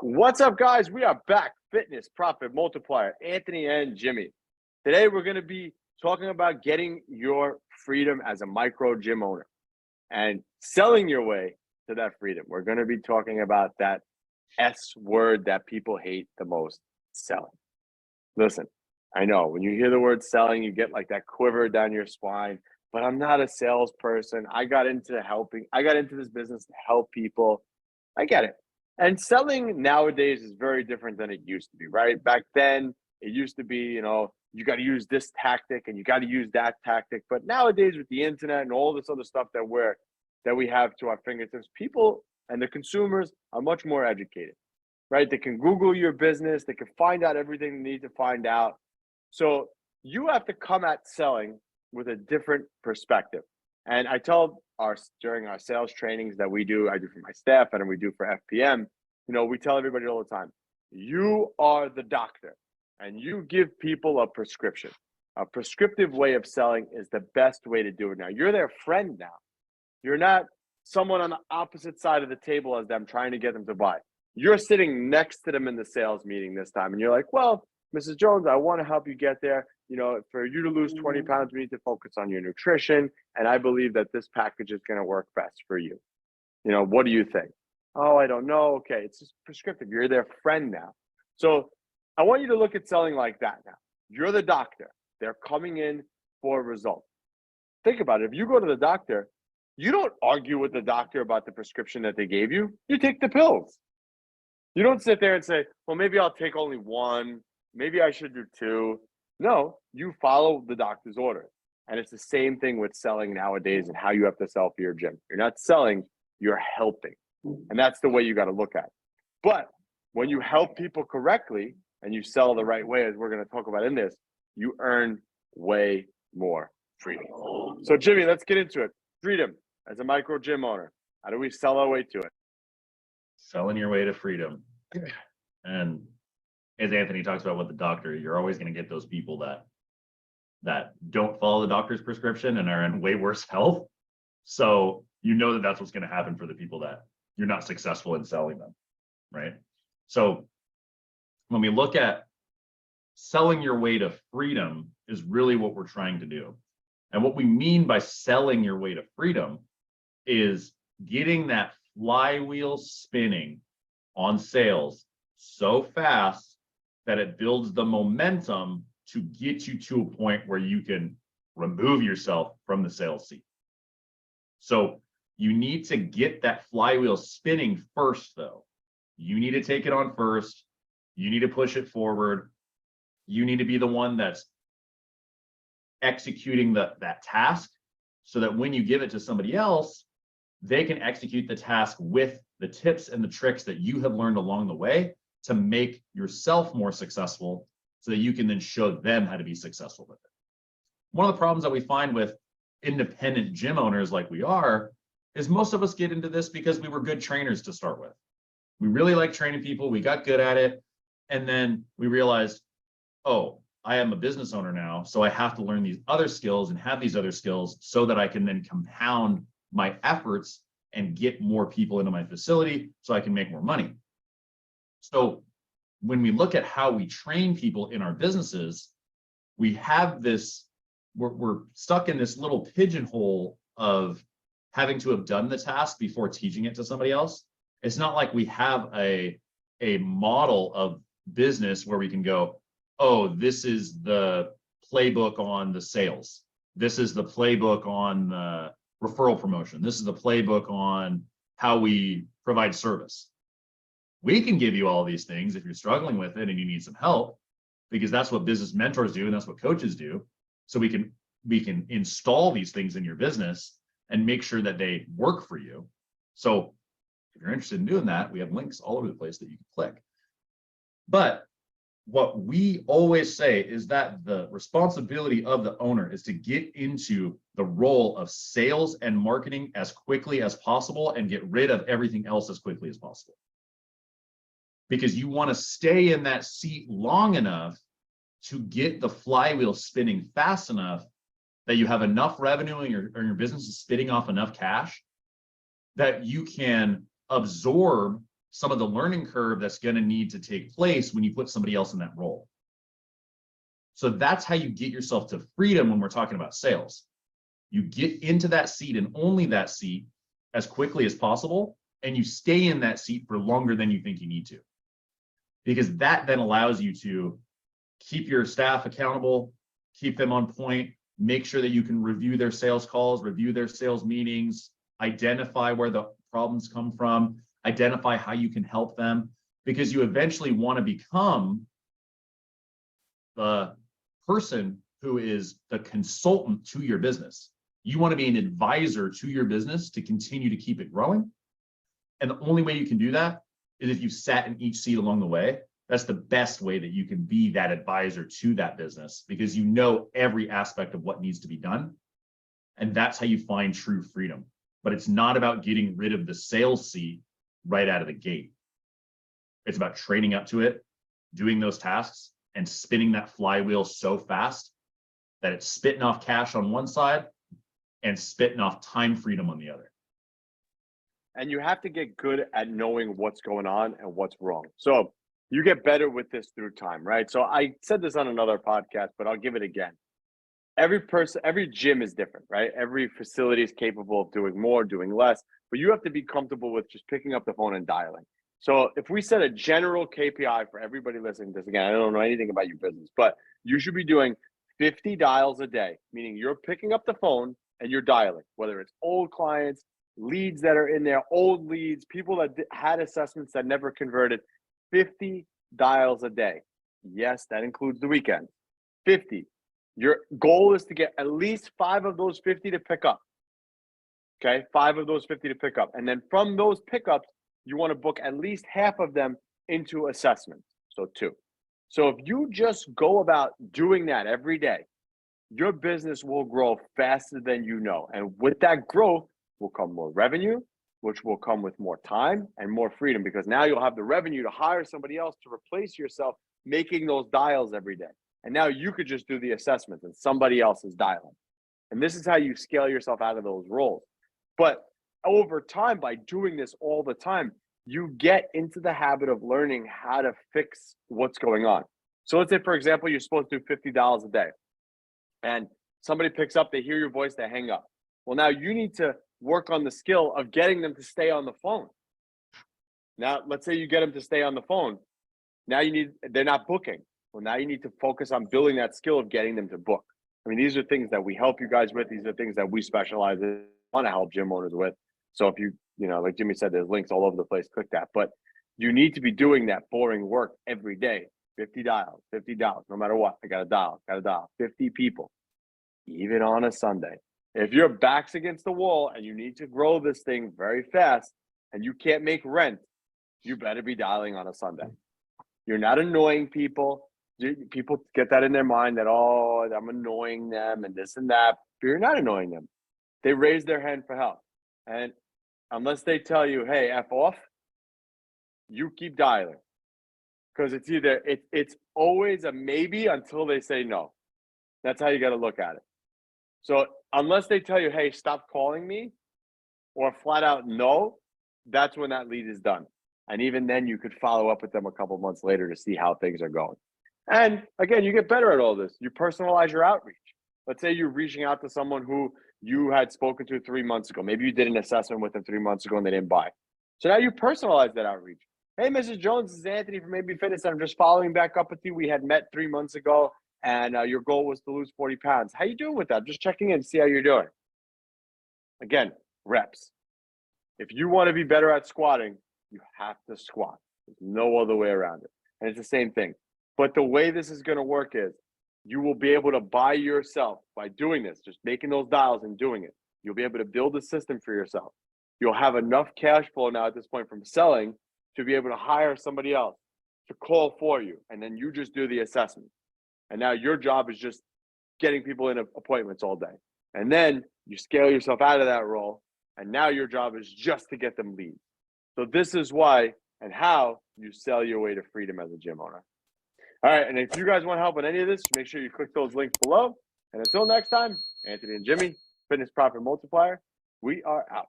What's up, guys? We are back. Fitness Profit Multiplier, Anthony and Jimmy. Today, we're going to be talking about getting your freedom as a micro gym owner and selling your way to that freedom. We're going to be talking about that S word that people hate the most, selling. Listen, I know when you hear the word selling, you get like that quiver down your spine, but I'm not a salesperson. I got into this business to help people. I get it. And selling nowadays is very different than it used to be, right? Back then, it used to be, you got to use this tactic and you got to use that tactic. But nowadays, with the internet and all this other stuff that we have to our fingertips, people and the consumers are much more educated, right? They can Google your business, they can find out everything they need to find out. So you have to come at selling with a different perspective. And I tell during our sales trainings that I do for my staff and we do for FPM, we tell everybody all the time, you are the doctor and you give people a prescription. A prescriptive way of selling is the best way to do it now. You're their friend now. You're not someone on the opposite side of the table as them trying to get them to buy. You're sitting next to them in the sales meeting this time and you're like, well, Mrs. Jones, I want to help you get there. For you to lose 20 pounds, we need to focus on your nutrition. And I believe that this package is going to work best for you. What do you think? Oh, I don't know. Okay. It's just prescriptive. You're their friend now. So I want you to look at selling like that now. You're the doctor. They're coming in for a result. Think about it. If you go to the doctor, you don't argue with the doctor about the prescription that they gave you. You take the pills. You don't sit there and say, well, maybe I'll take only one. Maybe I should do two. No, you follow the doctor's order. And it's the same thing with selling nowadays and how you have to sell for your gym. You're not selling, you're helping. And that's the way you got to look at it. But when you help people correctly and you sell the right way, as we're going to talk about in this, you earn way more freedom. So Jimmy, let's get into it. Freedom as a micro gym owner. How do we sell our way to it? Selling your way to freedom. And as Anthony talks about with the doctor, you're always going to get those people that don't follow the doctor's prescription and are in way worse health. So that's what's going to happen for the people that you're not successful in selling them, right? So when we look at selling your way to freedom is really what we're trying to do. And what we mean by selling your way to freedom is getting that flywheel spinning on sales so fast that it builds the momentum to get you to a point where you can remove yourself from the sales seat. So you need to get that flywheel spinning first, though. You need to take it on first. You need to push it forward. You need to be the one that's executing that task so that when you give it to somebody else, they can execute the task with the tips and the tricks that you have learned along the way to make yourself more successful so that you can then show them how to be successful with it. One of the problems that we find with independent gym owners like we are is most of us get into this because we were good trainers to start with. We really like training people. We got good at it. And then we realized, oh, I am a business owner now, so I have to learn these other skills and have these other skills so that I can then compound my efforts and get more people into my facility so I can make more money. So when we look at how we train people in our businesses, we have this, we're stuck in this little pigeonhole of having to have done the task before teaching it to somebody else. It's not like we have a model of business where we can go, oh, this is the playbook on the sales. This is the playbook on the referral promotion. This is the playbook on how we provide service. We can give you all these things if you're struggling with it and you need some help, because that's what business mentors do and that's what coaches do. So we can install these things in your business and make sure that they work for you. So if you're interested in doing that, we have links all over the place that you can click. But what we always say is that the responsibility of the owner is to get into the role of sales and marketing as quickly as possible and get rid of everything else as quickly as possible. Because you want to stay in that seat long enough to get the flywheel spinning fast enough that you have enough revenue and your business is spitting off enough cash that you can absorb some of the learning curve that's going to need to take place when you put somebody else in that role. So that's how you get yourself to freedom when we're talking about sales. You get into that seat and only that seat as quickly as possible, and you stay in that seat for longer than you think you need to. Because that then allows you to keep your staff accountable, keep them on point, make sure that you can review their sales calls, review their sales meetings, identify where the problems come from, identify how you can help them, because you eventually want to become the person who is the consultant to your business. You want to be an advisor to your business to continue to keep it growing. And the only way you can do that is if you've sat in each seat along the way. That's the best way that you can be that advisor to that business, because you know every aspect of what needs to be done. And that's how you find true freedom. But it's not about getting rid of the sales seat right out of the gate. It's about training up to it, doing those tasks, and spinning that flywheel so fast that it's spitting off cash on one side and spitting off time freedom on the other. And you have to get good at knowing what's going on and what's wrong. So you get better with this through time, right? So I said this on another podcast, but I'll give it again. Every person, every gym is different, right? Every facility is capable of doing more, doing less, but you have to be comfortable with just picking up the phone and dialing. So if we set a general KPI for everybody listening to this, again, I don't know anything about your business, but you should be doing 50 dials a day, meaning you're picking up the phone and you're dialing, whether it's old clients, leads that are in there, old leads, people that had assessments that never converted. 50 dials a day. Yes, that includes the weekend. 50. Your goal is to get at least 5 of those 50 to pick up. Okay, 5 of those 50 to pick up. And then from those pickups, you want to book at least half of them into assessments. So 2. So if you just go about doing that every day, your business will grow faster than you know. And with that growth will come more revenue, which will come with more time and more freedom, because now you'll have the revenue to hire somebody else to replace yourself making those dials every day. And now you could just do the assessments and somebody else is dialing. And this is how you scale yourself out of those roles. But over time, by doing this all the time, you get into the habit of learning how to fix what's going on. So let's say, for example, you're supposed to do $50 a day and somebody picks up, they hear your voice, they hang up. Well, now you need to work on the skill of getting them to stay on the phone. Now, let's say you get them to stay on the phone. Now they're not booking. Well, now you need to focus on building that skill of getting them to book. I mean, these are things that we help you guys with. These are things that we specialize in, want to help gym owners with. So if you like Jimmy said, there's links all over the place, click that. But you need to be doing that boring work every day. 50 dials, no matter what. I got to dial 50 people, even on a Sunday. If your back's against the wall and you need to grow this thing very fast and you can't make rent, you better be dialing on a Sunday. You're not annoying people. People get that in their mind that, oh, I'm annoying them and this and that. But you're not annoying them. They raise their hand for help. And unless they tell you, hey, F off, you keep dialing. Because it's always a maybe until they say no. That's how you got to look at it. So unless they tell you, hey, stop calling me, or flat out no, that's when that lead is done. And even then you could follow up with them a couple months later to see how things are going. And again, you get better at all this. You personalize your outreach. Let's say you're reaching out to someone who you had spoken to 3 months ago. Maybe you did an assessment with them 3 months ago and they didn't buy. So now you personalize that outreach. Hey, Mrs. Jones, this is Anthony from AB Fitness. I'm just following back up with you. We had met 3 months ago and your goal was to lose 40 pounds. How you doing with that? Just checking in to see how you're doing. Again, reps. If you want to be better at squatting, you have to squat. There's no other way around it. And it's the same thing. But the way this is going to work is you will be able to buy yourself by doing this, just making those dials and doing it. You'll be able to build a system for yourself. You'll have enough cash flow now at this point from selling to be able to hire somebody else to call for you. And then you just do the assessment. And now your job is just getting people in appointments all day. And then you scale yourself out of that role. And now your job is just to get them leads. So this is why and how you sell your way to freedom as a gym owner. All right. And if you guys want help with any of this, make sure you click those links below. And until next time, Anthony and Jimmy, Fitness Profit Multiplier, we are out.